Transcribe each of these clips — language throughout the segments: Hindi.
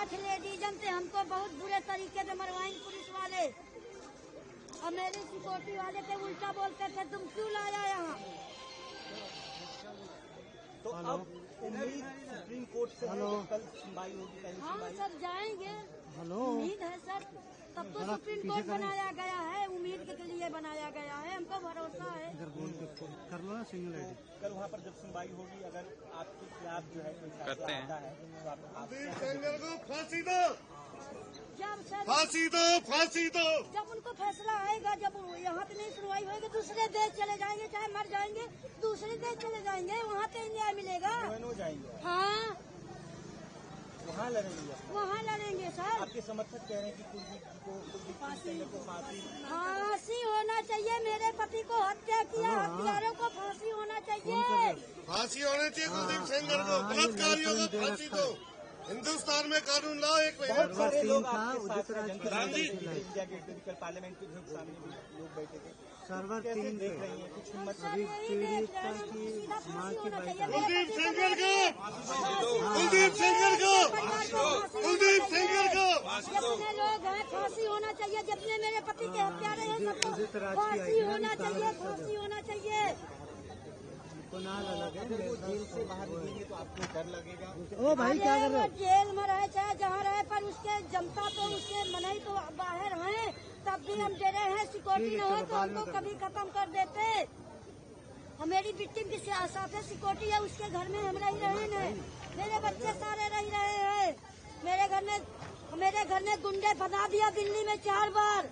8 लेडीजन थे, हमको बहुत बुरे तरीके से मरवाएंगे पुलिस वाले। और मेरी सिक्योरिटी वाले के उल्टा बोलते थे तुम क्यों लाया यहाँ। तो अब सुप्रीम कोर्ट से कल सुनवाई होगी। हाँ सर जाएंगे, उम्मीद है सर। तब तो सुप्रीम कोर्ट बनाया गया है, उम्मीद के लिए बनाया गया है, हमको भरोसा है। कर लो ना सिंगल आईडी। कल वहाँ पर जब सुनवाई होगी, अगर आपके खिलाफ जो है कोई करते हैं को फांसी दो, जब सर फांसी दो, फांसी दो। जब उनको फैसला आएगा, जब यहाँ पे नहीं सुनवाई होगी, दूसरे देश चले जाएंगे, चाहे मर जाएंगे दूसरे देश चले जाएंगे, वहाँ पे न्याय मिलेगा। जाएंगे हाँ वहाँ लड़ेंगे, वहाँ लड़ेंगे सर। आपके समर्थक कह रहे हैं कि कुलदीप को फांसी होना चाहिए। मेरे पति को हत्या किया, हत्यारों को फांसी होना चाहिए। फांसी होनी चाहिए कुलदीप सेंगर को, बलात्कारियों को फांसी दो। हिंदुस्तान में कानून लाओ। एक बहुत सारे लोग पार्लियामेंट के सामने भी लोग बैठे थे। सर्वर कैसे देख रही हैं कुछ हिम्मत? कुलदीप सेंगर को, कुलदीप सेंगर को, कुलदीप सेंगर को। जितने लोग हैं फांसी होना चाहिए, जितने मेरे पति के हत्यारे हैं सबको फांसी होना चाहिए, फांसी होना चाहिए। जेल से बाहर निकलेंगे तो आपको डर लगेगा? ओ भाई क्या कर रहे हो? जेल में रहे चाहे जहाँ रहे, पर उसके जनता तो उसके मन ही तो बाहर हैं, तब भी हम डरे हैं। सिक्योरिटी न हो तो हमको कभी खत्म कर देते। हमारी विक्टिम के साथ है सिक्योरिटी है, उसके घर में हम रह रहे हैं, मेरे बच्चे सारे रह रहे हैं। मेरे घर में गुंडे फंसा दिया दिल्ली में 4 बार।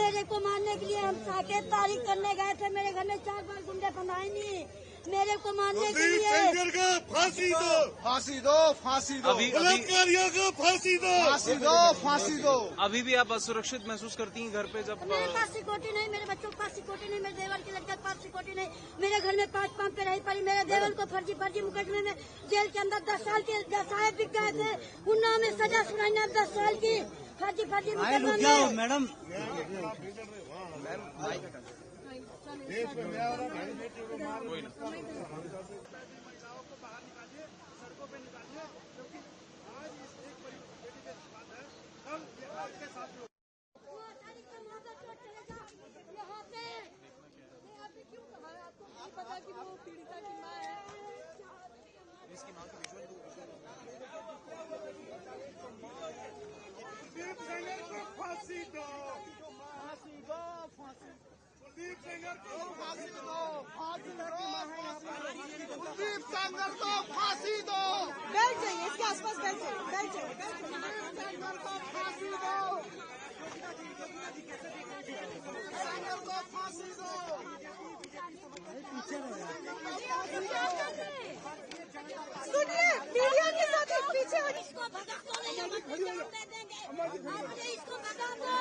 मेरे को मारने के लिए हम साकेत तारीख करने गए थे, मेरे घर में 4 बार गुंडे फंसाए नहीं मेरे को मारने के लिए। सेंगर को फांसी दो, फांसी दो, फांसी दो। बलात्कारियों को फांसी दो, फांसी दो, फांसी दो। अभी भी आप असुरक्षित महसूस करती हैं घर पे जब? मेरे पास सिक्योरिटी नहीं, मेरे बच्चों के पास सिक्योरिटी नहीं, मेरे देवर के लड़के के पास सिक्योरिटी नहीं। मेरे घर में 5 पंप पे रही पड़ी। मेरे देवर को फर्जी मुकदमे में जेल के अंदर 10 साल के जसाए बिक गए थे। उन्ना में सजा सुनाई 10 साल की फर्जी मुकदमे में। मैडम पता कि वो पीड़िता की माँ है। इसकी माँ को कुलदीप सेंगर को फांसी दो, फांसी दो, फांसी। कुलदीप सेंगर को फांसी दो, फांसी दो। कुलदीप सेंगर को फांसी दो। बैठ जाइए, इसके आसपास बैठ जाइए। कुलदीप सेंगर को फांसी दो, सेंगर को फांसी दो। सुनिए, मीडिया के साथ पीछे इसको भगा दो, दे देंगे। इसको भगा दो,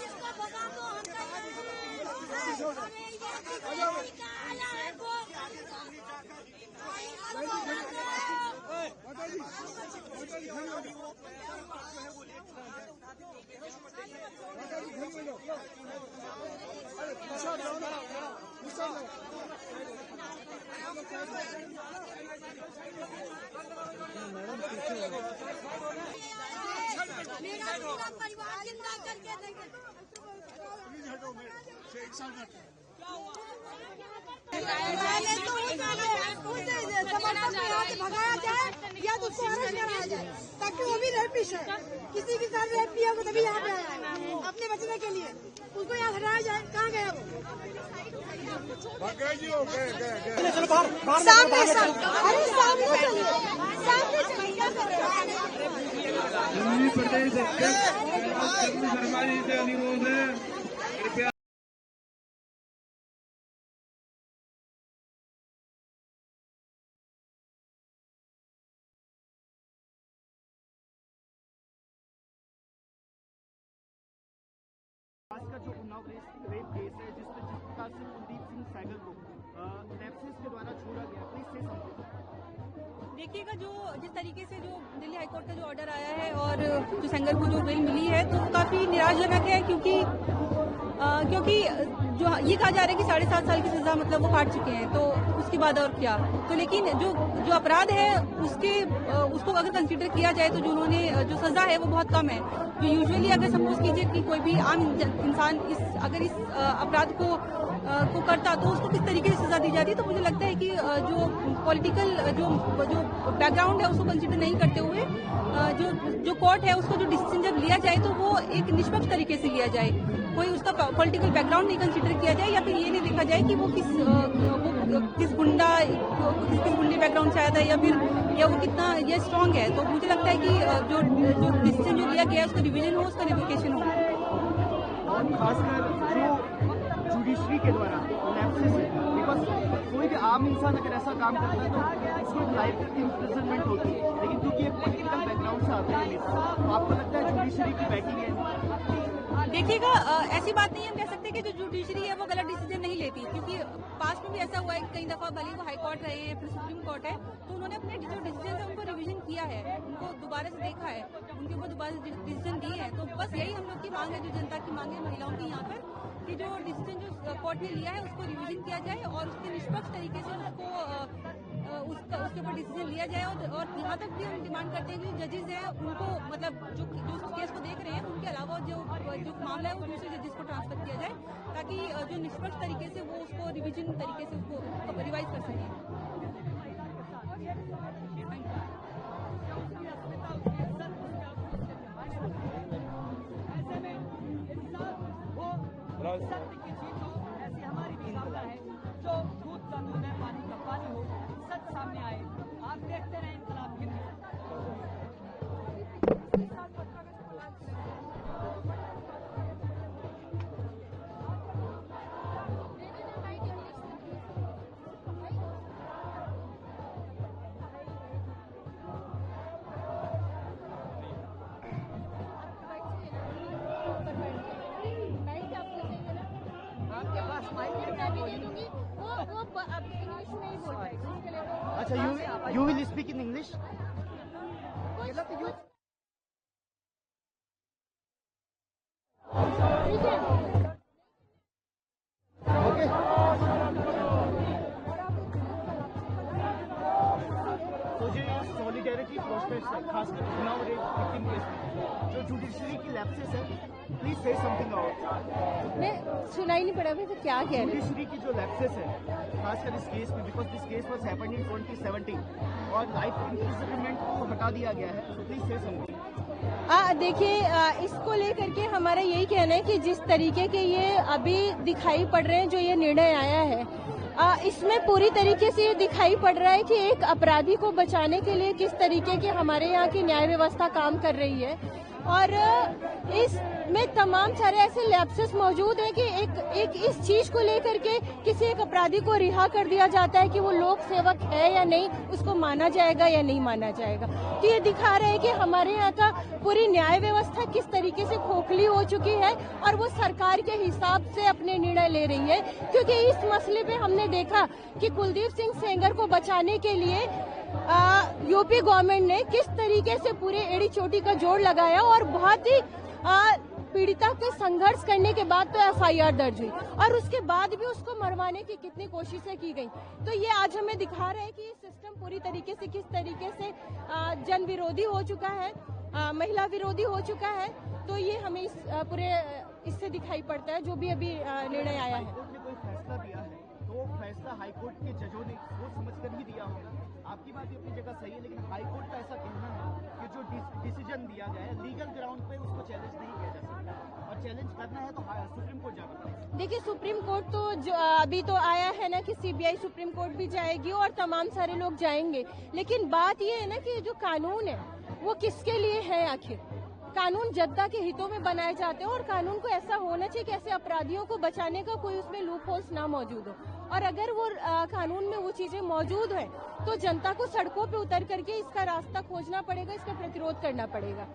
इसको भगा दो। मेरा पूरा परिवार जिंदा करके देंगे। भगाया जाए या तो उसको अरेस्ट कराया जाए, ताकि वो भी रेपिस्ट है। किसी के साथ रेप किया हो तभी यहाँ पे आया है अपने बचने के लिए। उसको यहाँ हटाया जाए। कहाँ गया वो? सामने अरे सामने चलिए, सामने चलिए। क्या कर रहे हो? आज का जो उन्नाव रेप केस है, जिस प्रकार से कुलदीप सिंह सैगल को नेप्सिस के द्वारा छोड़ा गया, प्लीज से समझो। देखिएगा, जो जिस तरीके से जो दिल्ली हाईकोर्ट का जो ऑर्डर आया है और जो सेंगर को जो बेल मिली है, तो काफी निराशाजनक है, क्योंकि क्योंकि जो ये कहा जा रहा है कि 7.5 साल की सजा मतलब वो काट चुके हैं, तो उसके बाद और क्या। तो लेकिन जो अपराध है उसको अगर कंसीडर किया जाए तो जो उन्होंने जो सजा है वो बहुत कम है। जो यूजुअली अगर सपोज कीजिए कि कोई भी आम इंसान अगर इस अपराध को करता तो उसको किस तरीके से सजा दी जाती है। तो मुझे लगता है कि जो पॉलिटिकल जो बैकग्राउंड है उसको कंसीडर नहीं करते हुए जो कोर्ट है उसको जो डिसीजन जब लिया जाए तो वो एक निष्पक्ष तरीके से लिया जाए। कोई उसका पॉलिटिकल बैकग्राउंड नहीं कंसीडर किया जाए, या फिर ये नहीं देखा जाए कि वो किस गुंडे बैकग्राउंड से आया था, या वो कितना ये स्ट्रांग है। तो मुझे लगता है कि जो डिसीजन जो लिया गया है उसका रिवीजन हो, उसका रिवोकेशन हो। और खासकर जो जुडिशरी के द्वारा लैप्सेस है, बिकॉज कोई भी आम इंसान अगर ऐसा काम करता है तो उसको लाइफ इम्प्रिजनमेंट होती है, लेकिन क्योंकि एक पॉलिटिकल बैकग्राउंड से आते हैं तो आपको लगता है जुडिशरी की बैकिंग है? देखिएगा, ऐसी बात नहीं हम कह सकते कि जो जुडिशरी है वो गलत डिसीजन नहीं लेती, क्योंकि पास्ट में भी ऐसा हुआ है कि कई दफा भले वो हाई कोर्ट रहे हैं फिर सुप्रीम कोर्ट है, तो उन्होंने अपने जो डिसीजन है उनको रिवीजन किया है, उनको दोबारा से देखा है, उनके ऊपर दोबारा से डिसीजन दिए हैं। तो बस यही हम लोग की मांग है, जो जनता की मांग है महिलाओं की यहाँ पर, कि जो डिसीजन जो कोर्ट ने लिया है उसको रिवीजन किया जाए और उसके निष्पक्ष तरीके से उसको उसके ऊपर डिसीजन लिया जाए। और यहाँ तक भी हम डिमांड करते हैं कि जजेस हैं उनको मतलब जो केस को देख रहे हैं उनके अलावा जो मामला है वो दूसरे जजेस को ट्रांसफर किया जाए, ताकि जो निष्पक्ष तरीके से वो उसको रिवीजन तरीके से उसको रिवाइज कर सकें। सत्य की जीत हो, ऐसी हमारी भी कामना है। जो दूध का दूध है, पानी का पानी हो, सच सामने आए। आप देखते रहें इंकलाब हिंद। अच्छा, you will speak in English? Okay. तो जो सॉलिडेरिटी प्रोसेस है, खासकर चुनाव विक्टिम केस में जो जुडिशरी की लैप्सेस है, प्लीज से समथिंग आउट। मैं सुनाई नहीं पड़ा मुझे क्या कह रहे हैं। जुडिशरी की जो लैप्सेस है खासकर इस केस में, because this case was happened in 2017 और लाइफ इम्प्रिजनमेंट को हटा दिया गया है, तो प्लीज से समथिंग। देखिए, इसको लेकर के हमारा यही कहना है कि जिस तरीके के ये अभी दिखाई पड़ रहे हैं, जो ये निर्णय आया है, इसमें पूरी तरीके से ये दिखाई पड़ रहा है कि एक अपराधी को बचाने के लिए किस तरीके की हमारे यहाँ की न्याय व्यवस्था काम कर रही है। और इसमें तमाम सारे ऐसे लैप्सेस मौजूद हैं कि एक इस चीज को लेकर के किसी एक अपराधी को रिहा कर दिया जाता है कि वो लोक सेवक है या नहीं, उसको माना जाएगा या नहीं माना जाएगा। तो ये दिखा रहा है कि हमारे यहाँ का पूरी न्याय व्यवस्था किस तरीके से खोखली हो चुकी है और वो सरकार के हिसाब से अपने निर्णय ले रही है। क्योंकि इस मसले पे हमने देखा कि कुलदीप सिंह सेंगर को बचाने के लिए यूपी गवर्नमेंट ने किस तरीके से पूरे एड़ी चोटी का जोड़ लगाया और बहुत ही पीड़िता के संघर्ष करने के बाद तो एफआईआर दर्ज हुई और उसके बाद भी उसको मरवाने की कितनी कोशिशें की गई। तो ये आज हमें दिखा रहा है कि सिस्टम पूरी तरीके से किस तरीके से जन विरोधी हो चुका है, महिला विरोधी हो चुका है। तो ये हमें इससे दिखाई पड़ता है जो भी अभी निर्णय आया है। हाईकोर्ट ने कोई फैसला दिया है तो फैसला हाईकोर्ट के जजों ने सोच समझ कर ही दिया होगा। आपकी बात भी अपनी जगह सही है, लेकिन हाईकोर्ट का ऐसा कहना है कि जो डिसीजन दिया गया है लीगल ग्राउंड पे उसको चैलेंज नहीं किया जा सकता और चैलेंज करना है तो सुप्रीम कोर्ट जाना पड़ेगा। देखिए, सुप्रीम कोर्ट तो जो अभी तो आया है ना कि सीबीआई सुप्रीम कोर्ट भी जाएगी और तमाम सारे लोग जाएंगे, लेकिन बात ये है ना कि जो कानून है वो किसके लिए है। आखिर कानून जनता के हितों में बनाए जाते हैं और कानून को ऐसा होना चाहिए कि ऐसे अपराधियों को बचाने का कोई उसमें लूप होल्स ना मौजूद हो। और अगर वो कानून में वो चीजें मौजूद हैं तो जनता को सड़कों पे उतर करके इसका रास्ता खोजना पड़ेगा, इसका प्रतिरोध करना पड़ेगा।